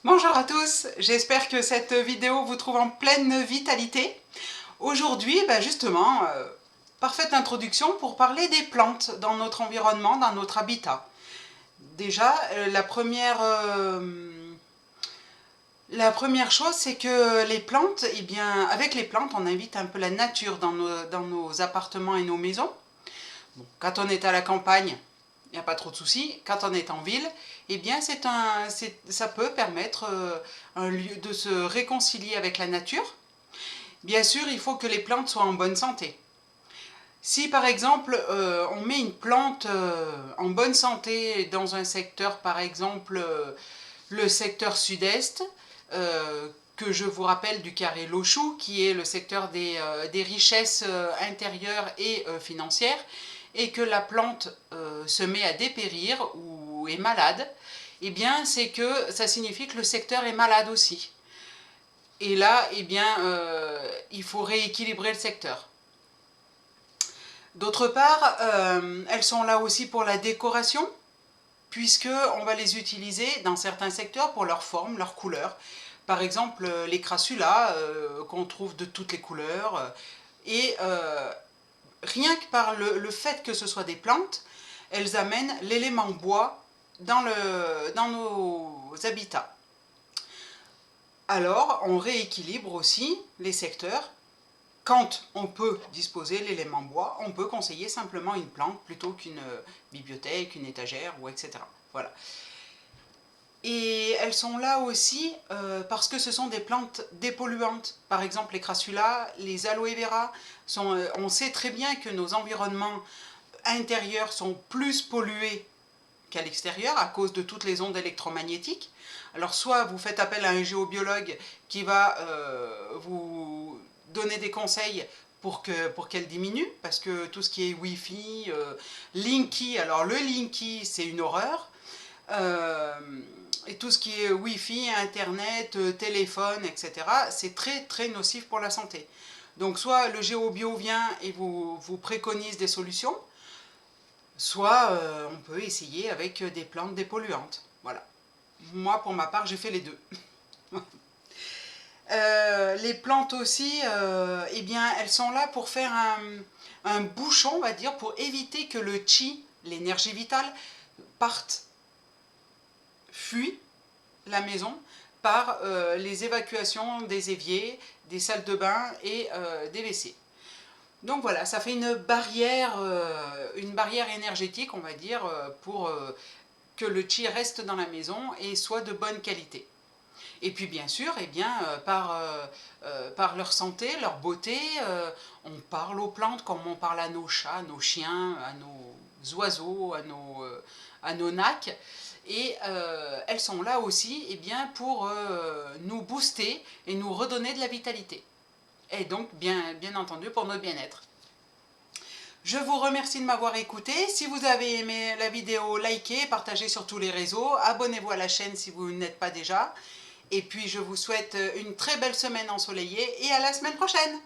Bonjour à tous, j'espère que cette vidéo vous trouve en pleine vitalité. Aujourd'hui, justement, parfaite introduction pour parler des plantes dans notre environnement, dans notre habitat. Déjà, la première chose, c'est que les plantes, avec les plantes, on invite un peu la nature dans nos appartements et nos maisons. Bon, quand on est à la campagne, il n'y a pas trop de soucis. Quand on est en ville, ça peut permettre de se réconcilier avec la nature. Bien sûr, il faut que les plantes soient en bonne santé. Si par exemple, on met une plante en bonne santé dans un secteur, par exemple, le secteur sud-est, que je vous rappelle du carré Lochou, qui est le secteur des richesses intérieures et financières, et que la plante se met à dépérir ou est malade, eh bien c'est que ça signifie que le secteur est malade aussi. Et là, il faut rééquilibrer le secteur. D'autre part, elles sont là aussi pour la décoration, puisqu'on va les utiliser dans certains secteurs pour leur forme, leur couleur. Par exemple, les crassulas qu'on trouve de toutes les couleurs. Et rien que par le fait que ce soit des plantes, elles amènent l'élément bois dans nos habitats. Alors, on rééquilibre aussi les secteurs. Quand on peut disposer l'élément bois, on peut conseiller simplement une plante plutôt qu'une bibliothèque, une étagère, ou etc. Voilà. Et elles sont là aussi parce que ce sont des plantes dépolluantes. Par exemple, les crassulas, les aloe vera. On sait très bien que nos environnements intérieurs sont plus pollués qu'à l'extérieur à cause de toutes les ondes électromagnétiques. Alors soit vous faites appel à un géobiologue qui va vous donner des conseils pour qu'elle diminue, parce que tout ce qui est Wi-Fi, Linky, alors le Linky c'est une horreur, et tout ce qui est Wi-Fi, Internet, téléphone, etc., c'est très nocif pour la santé. Donc soit le géobio vient et vous préconise des solutions, soit on peut essayer avec des plantes dépolluantes. Voilà. Moi, pour ma part, j'ai fait les deux. Les plantes aussi, elles sont là pour faire un bouchon, on va dire, pour éviter que le chi, l'énergie vitale, fuit la maison par les évacuations des éviers, des salles de bain et des WC. Donc voilà, ça fait une barrière énergétique, on va dire, pour que le chi reste dans la maison et soit de bonne qualité. Et puis bien sûr, par leur santé, leur beauté, on parle aux plantes comme on parle à nos chats, à nos chiens, à nos oiseaux, à nos nacs. Et elles sont là aussi pour nous booster et nous redonner de la vitalité. Et donc, bien entendu, pour notre bien-être. Je vous remercie de m'avoir écouté. Si vous avez aimé la vidéo, likez, partagez sur tous les réseaux. Abonnez-vous à la chaîne si vous n'êtes pas déjà. Et puis, je vous souhaite une très belle semaine ensoleillée et à la semaine prochaine.